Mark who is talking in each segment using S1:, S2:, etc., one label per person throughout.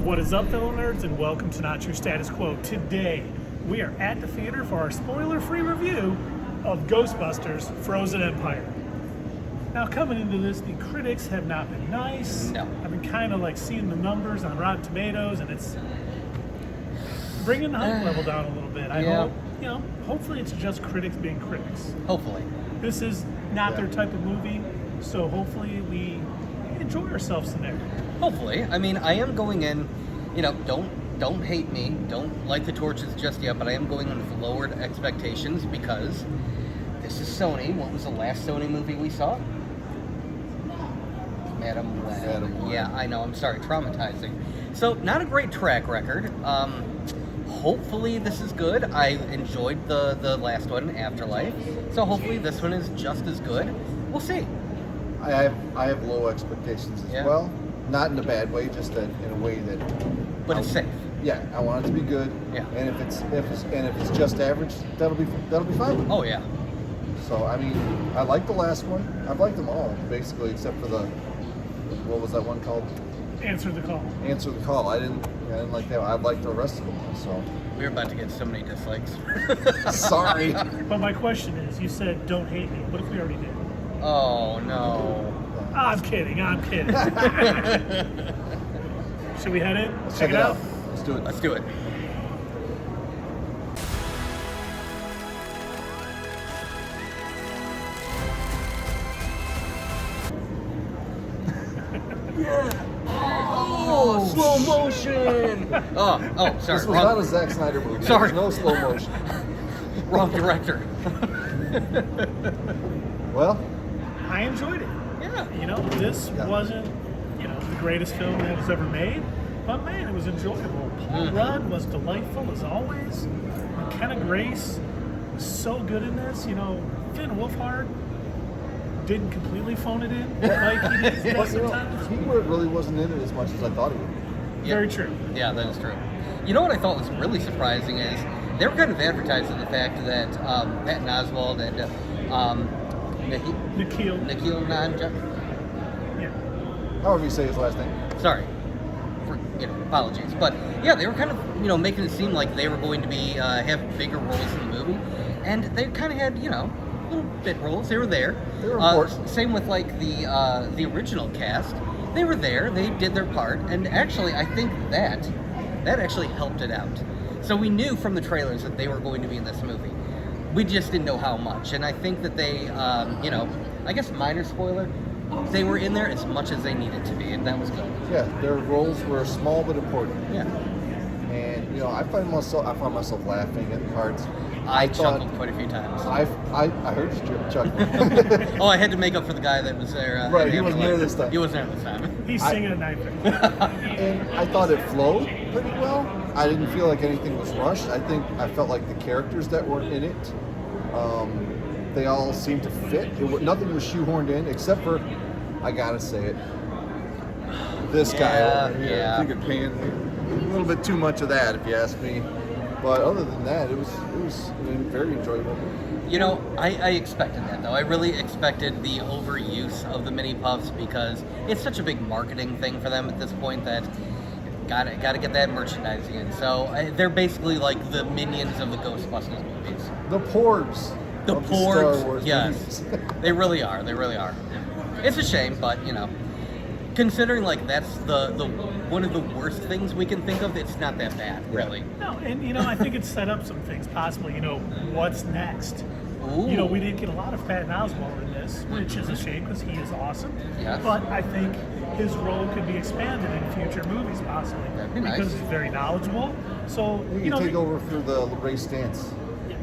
S1: What is up, fellow nerds, and welcome to Not Your Status Quo. Today, we are at the theater for our spoiler-free review of Ghostbusters Frozen Empire. Now, coming into this, the critics have not been nice.
S2: No.
S1: I've been kind of like seeing the numbers on Rotten Tomatoes, and it's bringing the hype level down a little bit. I hope, hopefully it's just critics being critics.
S2: Hopefully.
S1: This is not their type of movie, so hopefully we enjoy ourselves in there.
S2: Hopefully. I mean, I am going in, don't hate me, don't light the torches just yet, but I am going in with lowered expectations because this is Sony. What was the last Sony movie we saw? Madam Web. Yeah, I know, I'm sorry, traumatizing. So, not a great track record. Hopefully this is good. I enjoyed the last one, Afterlife, so hopefully this one is just as good. We'll see.
S3: I have low expectations as well. Not in a bad way, just in a way that.
S2: But it's safe.
S3: Yeah, I want it to be good.
S2: Yeah.
S3: And if it's just average, that'll be fine with me.
S2: Oh yeah.
S3: So I mean, I like the last one. I've liked them all basically, except for what was that one called?
S1: Answer the Call.
S3: Answer the Call. I didn't like that. I liked the rest of them. So.
S2: We're about to get so many dislikes.
S3: Sorry.
S1: But my question is, you said don't hate me. What if we already did?
S2: Oh no.
S1: I'm kidding. Should we head in?
S3: Let's
S1: Check it out.
S3: Let's do it.
S2: Let's do it. Oh, slow motion! Oh, sorry.
S3: This was not a Zack Snyder movie.
S2: Sorry.
S3: No slow motion.
S2: Wrong director.
S3: Well,
S1: I enjoyed it.
S2: Yeah.
S1: This wasn't, the greatest film that was ever made, but man, it was enjoyable. Paul Rudd was delightful as always. Mckenna Grace was so good in this. Finn Wolfhard didn't completely phone it in like he does sometimes.
S3: he really wasn't in it as much as I thought he would.
S2: Yeah.
S1: Very true.
S2: Yeah, that is true. You know what I thought was really surprising is they were kind of advertising the fact that Patton Oswalt and
S1: Nikhil
S2: Nanjiani.
S1: Yeah.
S3: However you say his last name.
S2: Sorry. Apologies. But yeah, they were kind of, making it seem like they were going to be have bigger roles in the movie. And they kind of had, little bit roles. They were there.
S3: They were important.
S2: Same with like the original cast. They were there. They did their part. And actually, I think that actually helped it out. So we knew from the trailers that they were going to be in this movie. We just didn't know how much. And I think that they, I guess minor spoiler, they were in there as much as they needed to be, and that was good.
S3: Yeah, their roles were small but important.
S2: Yeah.
S3: And I found myself laughing at parts.
S2: I chuckled quite a few times.
S3: I heard you chuckle.
S2: Oh, I had to make up for the guy that was there.
S3: Right, he wasn't there this time.
S2: He wasn't there this time.
S1: He's singing a knife.
S3: And I thought it flowed pretty well. I didn't feel like anything was rushed. I felt like the characters that were in it, they all seemed to fit. Nothing was shoehorned in, except for, I gotta say it, this guy over here.
S2: Yeah.
S3: I think it paying a little bit too much of that, if you ask me. But other than that, it was very enjoyable.
S2: I expected that though. I really expected the overuse of the mini puffs because it's such a big marketing thing for them at this point that gotta get that merchandising in. So they're basically like the minions of the Ghostbusters movies.
S3: The Porgs.
S2: The
S3: of Star
S2: Porgs,
S3: Wars
S2: yes,
S3: movies.
S2: they really are. They really are. It's a shame, but considering like that's the one of the worst things we can think of, it's not that bad, really.
S1: No, and I think it set up some things possibly. What's next?
S2: Ooh.
S1: We didn't get a lot of Patton Oswalt in this, which is a shame because he is awesome.
S2: Yes.
S1: But I think his role could be expanded in future movies possibly.
S2: That'd be nice.
S1: Because he's very knowledgeable. So
S3: You can take over for the Ray Stantz.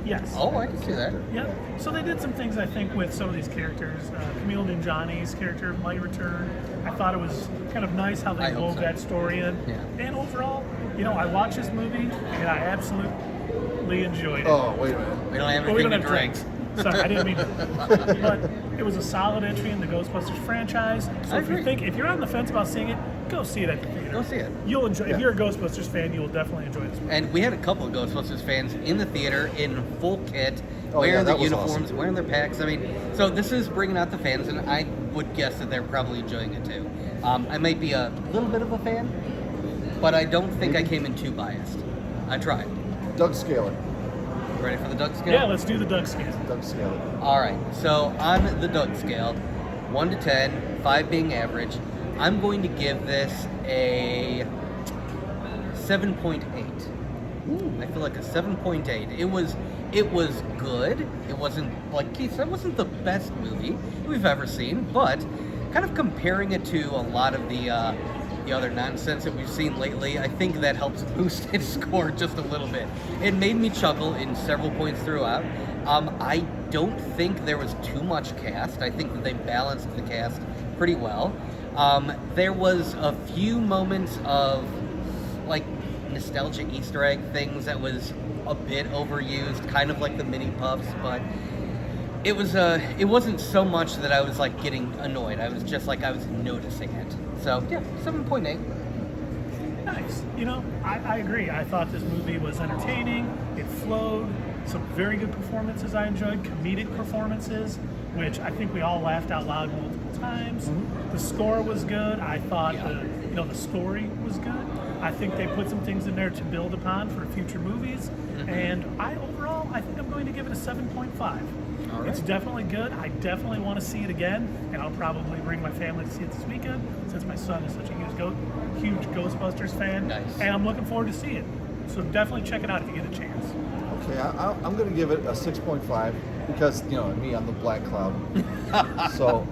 S1: Yes.
S2: Oh, I can see that.
S1: Yeah. So they did some things, I think, with some of these characters. Kumail Nanjiani's character might return. I thought it was kind of nice how they wove that story in.
S2: Yeah.
S1: And overall, I watched this movie and I absolutely enjoyed it.
S3: Oh, wait a minute.
S2: We don't have
S1: But we
S2: anything
S1: don't
S2: to
S1: have
S2: drink.
S1: drinks. Sorry, I didn't mean to. But it was a solid entry in the Ghostbusters franchise. So
S2: I
S1: if you
S2: agree.
S1: if you're on the fence about seeing it, go see it at the theater.
S2: Go see it.
S1: You'll enjoy.
S3: Yeah.
S1: If you're a Ghostbusters fan, you will definitely enjoy this movie.
S2: And we had a couple of Ghostbusters fans in the theater in full kit,
S3: Oh, yeah,
S2: wearing their
S3: that was
S2: uniforms,
S3: awesome.
S2: wearing their packs. I mean, so this is bringing out the fans, and I would guess that they're probably enjoying it too. I might be a little bit of a fan, but I don't think I came in too biased. I tried.
S3: Doug Scaler.
S2: Ready for the Doug scale?
S1: Yeah, let's do the Doug scale.
S3: Doug Scaler.
S2: All right, so on the Doug scale, 1 to 10, 5 being average, I'm going to give this a 7.8. I feel like a 7.8. It was good. It wasn't, like Keith said, it wasn't the best movie we've ever seen, but kind of comparing it to a lot of the other nonsense that we've seen lately, I think that helps boost its score just a little bit. It made me chuckle in several points throughout. I don't think there was too much cast. I think that they balanced the cast pretty well. There was a few moments of like nostalgic Easter egg things that was a bit overused, kind of like the mini puffs, but it wasn't so much that I was like getting annoyed. I was just like I was noticing it. So yeah, 7.8.
S1: Nice. You know, I agree. I thought this movie was entertaining. It flowed. Some very good performances I enjoyed. Comedic performances, which I think we all laughed out loud multiple times.
S3: Mm-hmm.
S1: The score was good. I thought the story was good. I think they put some things in there to build upon for future movies.
S2: Mm-hmm.
S1: And I think I'm going to give it a 7.5.
S2: All right.
S1: It's definitely good. I definitely want to see it again, and I'll probably bring my family to see it this weekend since my son is such a huge Ghostbusters fan.
S2: Nice.
S1: And I'm looking forward to seeing it. So definitely check it out if you get a chance.
S3: Okay, I'm going to give it a 6.5 because, you know, me, I'm the black cloud. So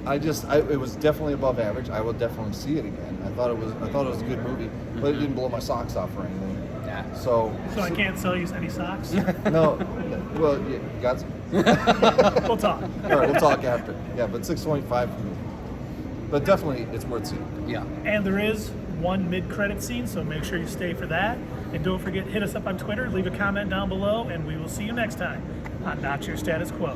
S3: it was definitely above average. I will definitely see it again. I thought it was a good movie, but it didn't blow my socks off or anything.
S2: Yeah.
S3: So
S1: I can't sell you any socks?
S3: No. Well, yeah, you got some.
S1: We'll talk.
S3: All right, we'll talk after. Yeah, but 6.5 for me. But definitely, it's worth seeing.
S2: Yeah.
S1: And there is one mid-credit scene, so make sure you stay for that. And don't forget, hit us up on Twitter, leave a comment down below, and we will see you next time on Not Your Status Quo.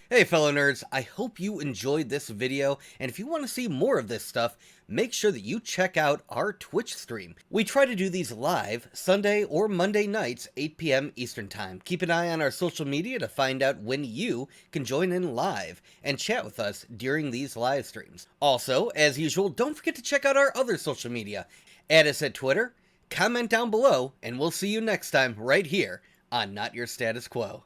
S2: Hey fellow nerds, I hope you enjoyed this video, and if you want to see more of this stuff, make sure that you check out our Twitch stream. We try to do these live Sunday or Monday nights, 8 p.m. Eastern Time. Keep an eye on our social media to find out when you can join in live and chat with us during these live streams. Also, as usual, don't forget to check out our other social media. Add us at Twitter, comment down below, and we'll see you next time right here on Not Your Status Quo.